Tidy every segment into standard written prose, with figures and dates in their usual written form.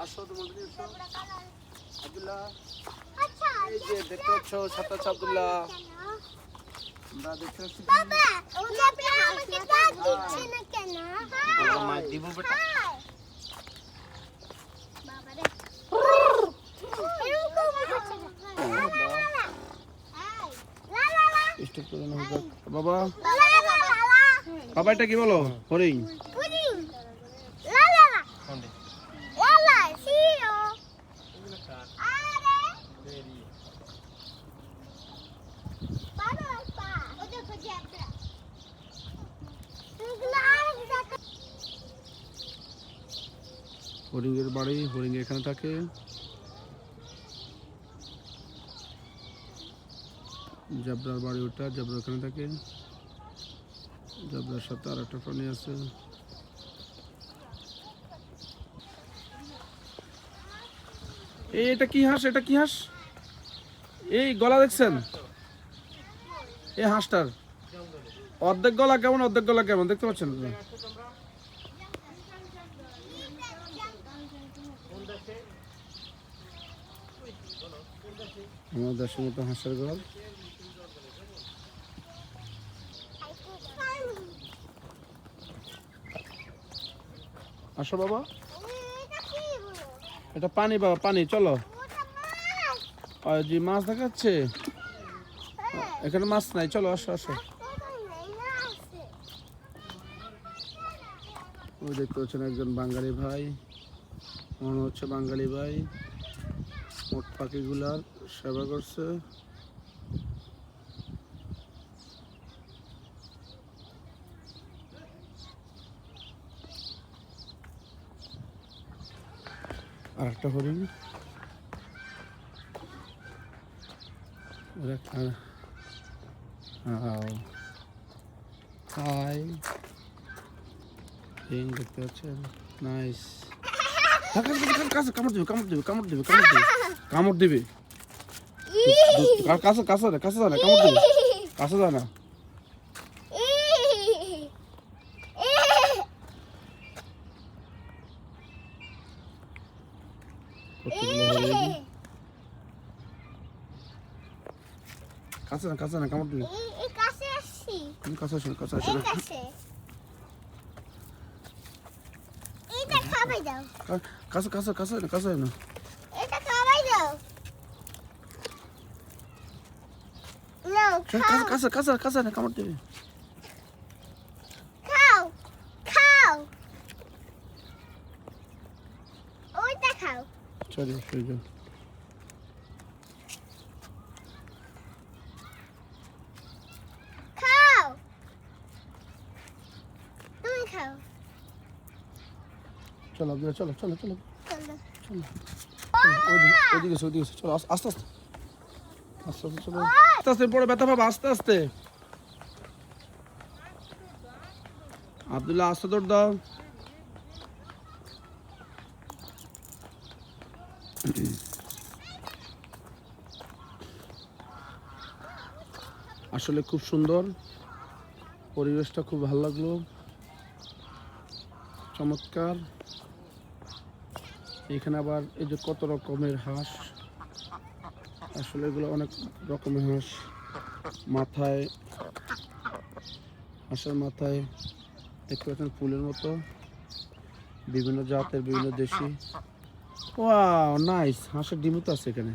আসো তোমাদের এসো আব্দুল্লাহ। এই যে দেখতে পাচ্ছ ছাতা আব্দুল্লাহ, আমরা দেখতে পাচ্ছি বাবা ওটা আপনি আমাকে ডাক দিচ্ছে না কেন? মা দিব বেটা। বাবা রে এরকম করছে স্টপ করে নাও যাক। বাবা লা লা লা লা বাবা এটা কি বলো? হরিণ। পুডিং লা লা লা লা লা সিও আরে বাবা পা ওটা খুঁজে একটা হরিণের বাড়ি, হরিণ এখানে থাকে। জেব্রার বাড়ি ওটা, জেব্রা এখানে থাকে। জেব্রার সাথে আর একটা প্রাণী আছে। এই এটা কি হাঁস? এটা কি হাঁস? এই গলা দেখছেন? এই হাঁসটার অর্ধেক গলা কেমন, অর্ধেক গলা কেমন দেখতে পাচ্ছেন? আমার দেশের মতো হাঁসের গল। আসো বাবা, এটা পানি বাবা, পানি। চলো। জি মাছ দেখাচ্ছে, এখানে মাছ নাই। চলো আসো আসো। ওই দেখতে পাচ্ছেন একজন বাঙালি ভাই, মনে হচ্ছে বাঙালি ভাই মোট পাখিগুলার সেবা করছে। আর একটা হরিণ হাই দেখতে পাচ্ছেন, নাইস। কামড় দিবে, কামড় দিবে, কামড় দিবে, কামড় দিবে, কামড় দিবে। কাছে কাছে কাছে যায় না, কামড় দিবে, কাছে যায় না। কাছে না, কাছে না, কামড় দিবে। কাছে আসছি কাছে আসে না, কাছে আসে না। এটা খাবে দাও কাছে কাছে কাছে না, কাছে না। এটা খাবে দাও নাও খাও কাছে কাছে কাছে না, কামড় দিবে। খাও খাও ওইটা খাও চলো শুয়ে যাও। খাও তুমি খাও চলো আব্দুল্লাহ, চলো চলো চলো চলো চলো। ওইদিকে ওইদিকে চলো, আস্তে আস্তে আস্তে আস্তে আস্তে চলো, আস্তে আস্তে পড়ে ব্যথা পাবো, আস্তে আস্তে। আব্দুল্লাহ আস্তে দৌড় দাও। আসলে খুব সুন্দর পরিবেশটা, খুব ভালো লাগলো, চমৎকার। এখানে আবার এই যে কত রকমের হাঁস, আসলে এগুলো অনেক রকমের হাঁস। মাথায়, হাঁসের মাথায় দেখতে পাচ্ছেন ফুলের মতো, বিভিন্ন জাতের, বিভিন্ন দেশি। ওয়াও নাইস, হাঁসের ডিমও তো আছে এখানে।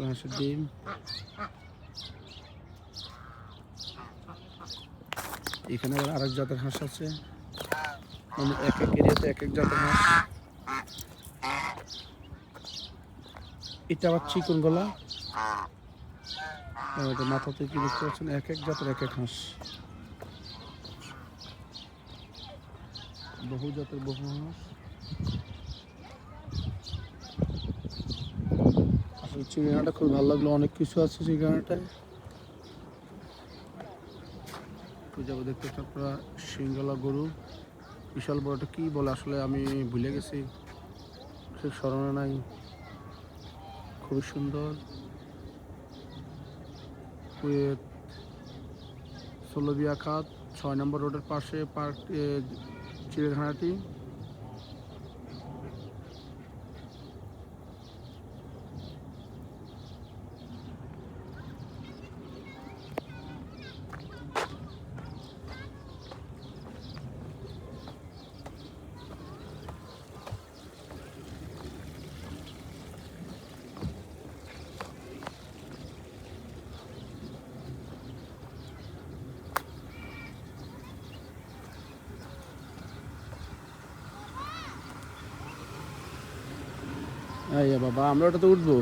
হাঁসের ডিম। এখানে আবার আরেক জাতের হাঁস আছে, মানে এক এক এরিয়াতে এক এক জাতের হাঁস। এটা আবার চিকন গলা, এটা মাথাতে কি দেখতে পাচ্ছেন, এক এক জাতের এক এক হাঁস, বহু জাতের বহু হাঁস। আসলে চিড়িয়াখানাটা খুব ভালো লাগলো, অনেক কিছু আছে চিড়িয়াখানাটায়। যাবো দেখতে পাচ্ছেন আপনারা সিংগলা গরু, বিশাল বড়টা কি বলে আসলে আমি ভুলে গেছি, ঠিক স্মরণে নাই। খুবই সুন্দর। কুয়েত সোলবিয়া খাত 6 নম্বর রোডের পাশে পার্ক চিড়িয়াখানাটি। এই বাবা আমরা ওটাতে উঠবো।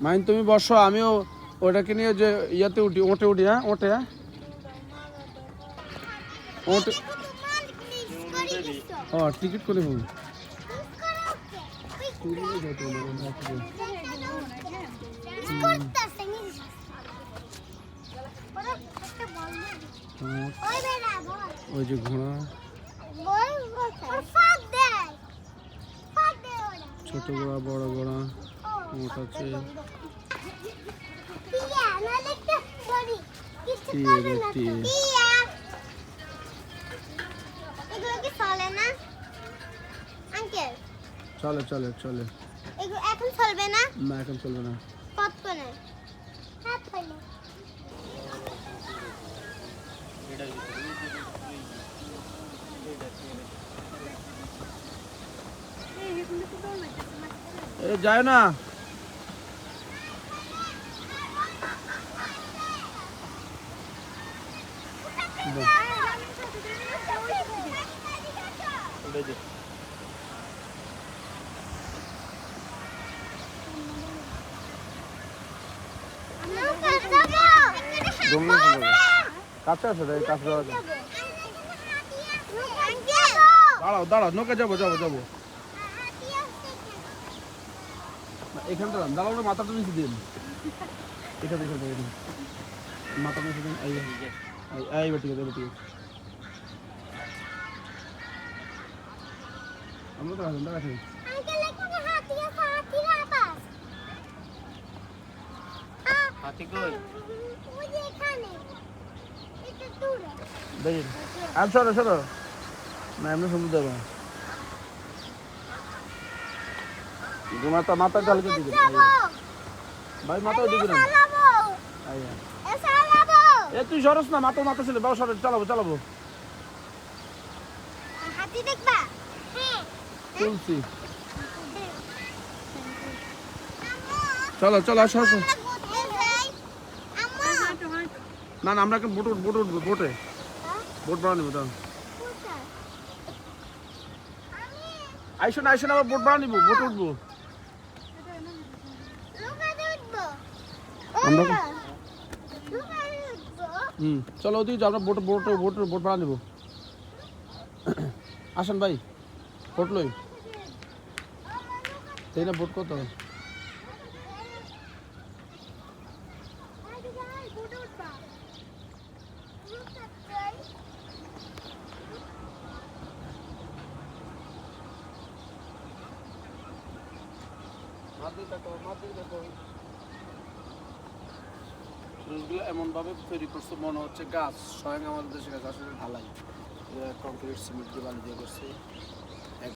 মাইন তুমি বসো, আমিও ওটাকে নিয়ে যে ইয়াতে উঠি, ওটে উঠি। হ্যাঁ ওটে, হ্যাঁ ওটে। ও টিকিট করে হোক। ওই যে ঘোড়া, ছোট ঘোড়া, বড় ঘোড়া, ওট আছে। চলে চলে চলে। এখন চলবে না, না এখন চলবে না। কতক্ষণে? হাত ফেলে। এ যায় না। কাছে আছে রে, কাছে যাওয়া যায়। দাঁড়াও দাঁড়াও, নৌকা যাবো যাবো যাবো। এখানটা দাঁড়াও না, মাথাটা নিচে দিন। এখানে এখানে মাথা নিচে দিন। এই এই ঠিক আছে ঠিক আছে। আমরা তো আছেন দাঁড়াচ্ছি। হাতি কই? দেখি আর সরো সরো না, এমনি শুনতে দেবো। মাথা মাথা ঢালকে দিকে ভাই, মাথাও দিকে না। এ তুই সরস না, মাথা মাথা ছিল বাবা, সরো চালাবো চালাবো। হাতি দেখবা? হ্যাঁ চলছি। চলো চলো আসো আসো। না না আমরা এখন বোট উঠবো, বোট উঠবো, বোটে বোট ভাড়া নিবো। দাও আইসো না আইসো না, আবার বোট ভাড়া নিবো, বোট উঠবো আমরা। চলো ওদিকে যাও, আমরা বোট বোট বোট বোট ভাড়া নিবো। আসেন ভাই, বোট লই তাই না। বোট কত? এমন ভাবে তৈরি করছে মনে হচ্ছে গাছ, স্বয়ং আমাদের দেশে গাছ আসলে ঢালাই, কংক্রিট সিমেন্ট দিয়ে বালি দিয়ে করছে।